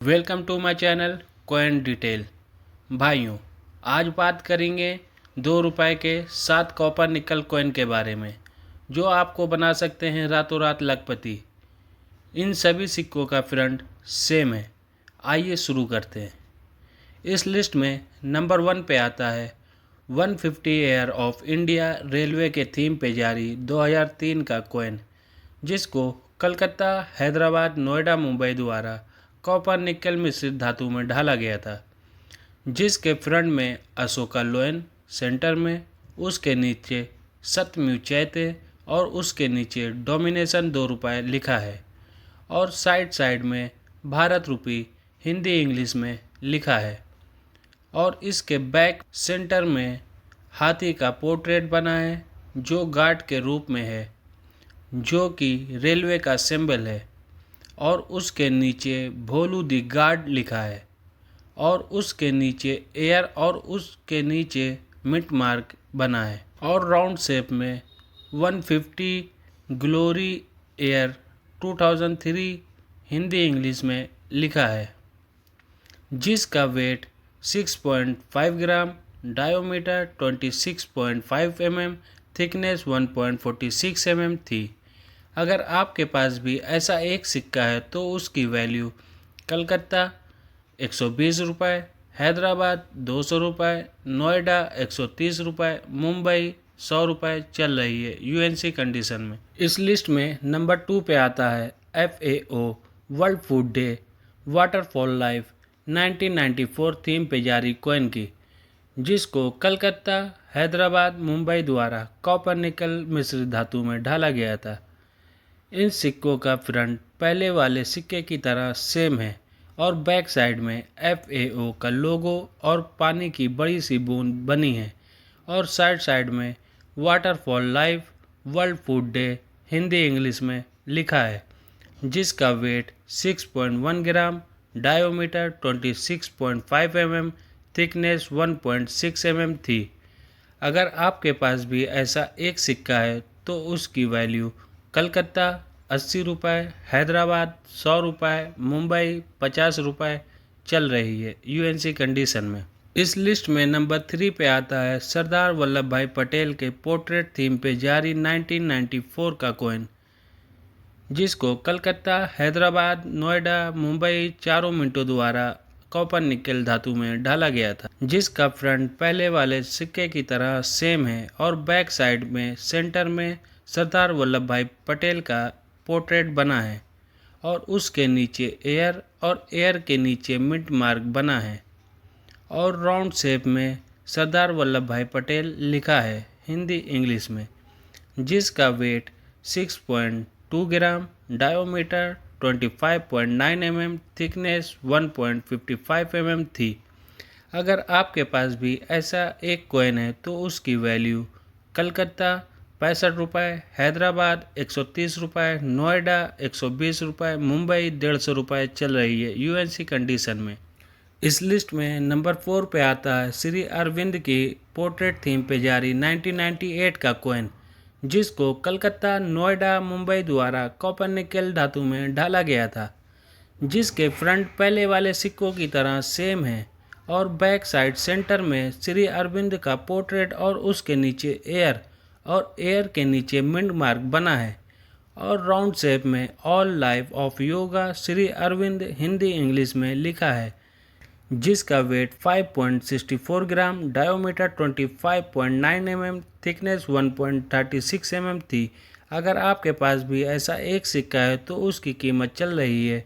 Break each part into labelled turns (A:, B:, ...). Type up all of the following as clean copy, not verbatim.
A: Welcome to my channel coin detail. भाइयों, आज बात करेंगे 2 रुपए के 7 कॉपर निकल कॉइन के बारे में, जो आपको बना सकते हैं रातों रात लखपति। इन सभी सिक्कों का फ्रंट सेम है। आइए शुरू करते हैं। इस लिस्ट में नंबर 1 पे आता है 150 ईयर ऑफ इंडिया रेलवे के थीम पे जारी 2003 का कॉइन, जिसको कलकत्ता, हैदराबाद, नोएडा, मुंबई द्वारा कॉपर निकल मिश्रित धातु में ढाला गया था, जिसके फ्रंट में अशोका लोयन, सेंटर में उसके नीचे सत्यम्यु चैत्य और उसके नीचे डोमिनेशन 2 रुपये लिखा है, और साइड साइड में भारत रुपी हिंदी इंग्लिश में लिखा है। और इसके बैक सेंटर में हाथी का पोर्ट्रेट बना है, जो गार्ड के रूप में है, जो कि रेलवे का सिंबल है। और उसके नीचे भोलू दी गार्ड लिखा है, और उसके नीचे एयर और उसके नीचे मिट मार्क बना है, और राउंड शेप में 150 ग्लोरी एयर 2003 हिंदी इंग्लिश में लिखा है, जिसका वेट 6.5 ग्राम, डायोमीटर 26.5 mm, थिकनेस 1.46 mm थी। अगर आपके पास भी ऐसा एक सिक्का है तो उसकी वैल्यू कलकत्ता 120 रुपये, हैदराबाद 200 रुपये, नोएडा 130 रुपये, मुंबई 100 रुपये चल रही है यूएनसी कंडीशन में। इस लिस्ट में नंबर 2 पे आता है FAO world food day waterfall life 1994 theme पे जारी कॉइन की, जिसको कलकत्ता, हैदराबाद, मुंबई द्वारा कॉपर निकल मिश्रित धातु में ढाला गया था। इन सिक्कों का फ्रंट पहले वाले सिक्के की तरह सेम है, और बैक साइड में FAO का लोगो और पानी की बड़ी सी बूंद बनी है, और साइड साइड में waterfall life world food day Hindi English में लिखा है, जिसका वेट 6.1 ग्राम, डायोमीटर 26.5 mm, थिकनेस 1.6 mm थी। अगर आपके पास भी ऐसा एक सिक्का है तो उसकी वैल्यू कलकत्ता 80 रुपये, हैदराबाद 100 रुपये, मुंबई 50 रुपये चल रही है यूएनसी कंडीशन में। इस लिस्ट में नंबर 3 पे आता है सरदार वल्लभ भाई पटेल के पोर्ट्रेट थीम पे जारी 1994 का कॉइन, जिसको कलकत्ता, हैदराबाद, नोएडा, मुंबई चारों मिनटों द्वारा कॉपर निकल धातु में ढाला गया था, जिसका फ्रंट पहले वाले सिक्के की तरह सेम है, और बैक साइड में सेंटर में सरदार वल्लभ भाई पटेल का पोर्ट्रेट बना है, और उसके नीचे एयर और एयर के नीचे मिड मार्क बना है, और राउंड शेप में सरदार वल्लभ भाई पटेल लिखा है हिंदी इंग्लिश में, जिसका वेट 6.2 ग्राम, डायोमीटर 25.9 mm, थिकनेस 1.55 mm थी। अगर आपके पास भी ऐसा एक कॉइन है तो उसकी वैल्यू कलकत्ता 65 रुपये, हैदराबाद 130 रुपये, नोएडा 120 रुपये, मुंबई 150 रुपये चल रही है यूएनसी कंडीशन में। इस लिस्ट में नंबर 4 पे आता है श्री अरविंद की पोर्ट्रेट थीम पे जारी 1998 का कॉइन, जिसको कलकत्ता, नोएडा, मुंबई द्वारा कॉपर निकल धातु में ढाला गया था, जिसके फ्रंट पहले वाले सिक्कों की तरह सेम है, और बैक साइड सेंटर में श्री अरविंद का पोर्ट्रेट और उसके नीचे एयर और एयर के नीचे मिंट मार्क बना है, और राउंड शेप में all life of yoga Shri Aurobindo Hindi English में लिखा है, जिसका weight 5.64 gram, diameter 25.9 mm, thickness 1.36 mm थी। अगर आपके पास भी ऐसा एक सिक्का है तो उसकी कीमत चल रही है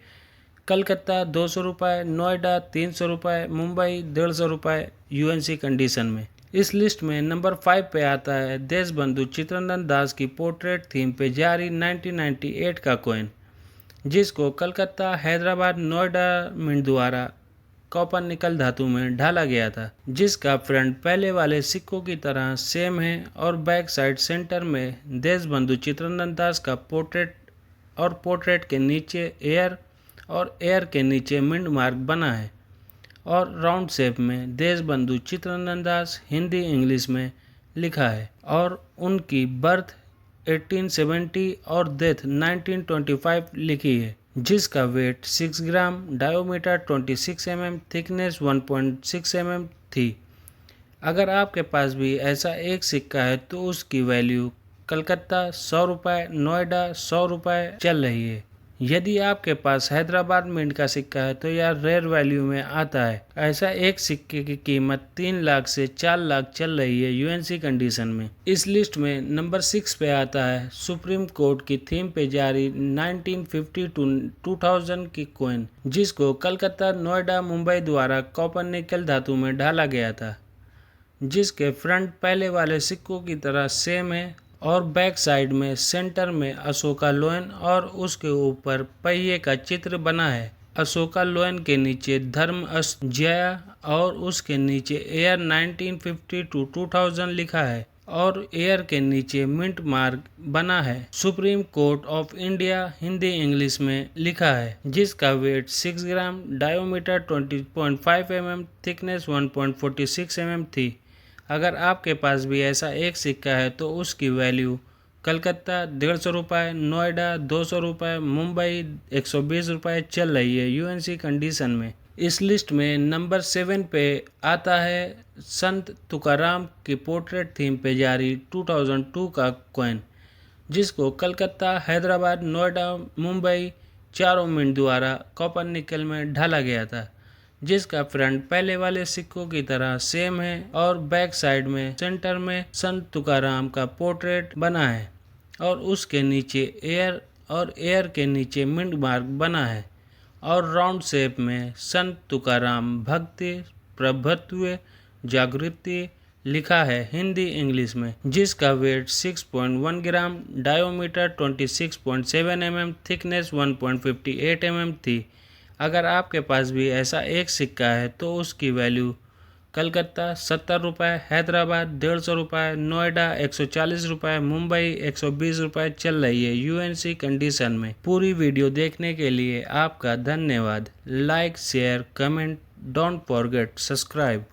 A: कलकत्ता 200 रुपये, नोएडा 300 रुपये, मुंबई 150 रुपये यूएनसी कंडीशन में। इस लिस्ट में नंबर 5 पे आता है देशबंधु चित्तरंजन दास की पोर्ट्रेट थीम पे जारी 1998 का कॉइन, जिसको कलकत्ता, हैदराबाद, नोएडा मिंट द्वारा कॉपर निकल धातु में ढाला गया था, जिसका फ्रंट पहले वाले सिक्कों की तरह सेम है, और बैक साइड सेंटर में देशबंधु चित्तरंजन दास का पोर्ट्रेट और पोर्ट्रेट के नीचे एयर और एयर के नीचे मिंट मार्क बना है, और राउंड शेप में देशबंधु चित्तरंजन दास हिंदी इंग्लिश में लिखा है, और उनकी बर्थ 1870 और डेथ 1925 लिखी है, जिसका वेट 6 ग्राम, डायोमीटर 26 mm, थिकनेस 1.6 mm थी। अगर आपके पास भी ऐसा एक सिक्का है तो उसकी वैल्यू कलकत्ता 100 रुपये, नोएडा 100 रुपये चल रही है। यदि आपके पास हैदराबाद मिंट का सिक्का है तो यह रेयर वैल्यू में आता है। ऐसा एक सिक्के की कीमत 3 लाख से 4 लाख चल रही है यूएनसी कंडीशन में। इस लिस्ट में नंबर 6 पे आता है सुप्रीम कोर्ट की थीम पे जारी 1950 टू 2000 की कॉइन, जिसको कलकत्ता, नोएडा, मुंबई द्वारा कॉपर निकल धातु में ढाला गया था, जिसके फ्रंट पहले वाले सिक्कों की तरह सेम है और बैक साइड में सेंटर में अशोका लोयन और उसके ऊपर पहिए का चित्र बना है। अशोका लोयन के नीचे धर्म अस्त जया और उसके नीचे एयर 1950 टू 2000 लिखा है और एयर के नीचे मिंट मार्क बना है। Supreme court of India Hindi English में लिखा है, जिसका वेट 6 ग्राम, डायोमीटर 20.5 mm, थिकनेस 1.46 mm थी। अगर आपके पास भी ऐसा एक सिक्का है तो उसकी वैल्यू कलकत्ता 150 रुपये, नोएडा 200 रुपये, मुंबई 120 रुपये चल रही है यूएनसी कंडीशन में। इस लिस्ट में नंबर 7 पे आता है संत तुकाराम की पोर्ट्रेट थीम पे जारी 2002 का कॉइन, जिसको कलकत्ता, हैदराबाद, नोएडा, मुंबई चारों मिंट द्वारा कॉपर निकल में ढाला गया था, जिसका फ्रंट पहले वाले सिक्कों की तरह सेम है और बैक साइड में सेंटर में संत तुकाराम का पोर्ट्रेट बना है और उसके नीचे एयर के नीचे मिंट मार्क बना है और राउंड शेप में संत तुकाराम भक्ति, प्रभुत्व, जागृति लिखा है हिंदी इंग्लिश में, जिसका वेट 6.1 ग्राम, डायोमीटर 26.7 mm, थिकनेस 1.58 mm थी। अगर आपके पास भी ऐसा एक सिक्का है तो उसकी वैल्यू कलकत्ता 70 रुपये, हैदराबाद 150 रुपये, नोएडा 140 रुपये, मुंबई 120 रुपये चल रही है यूएनसी कंडीशन में। पूरी वीडियो देखने के लिए आपका धन्यवाद। Like, share, comment, don't forget subscribe.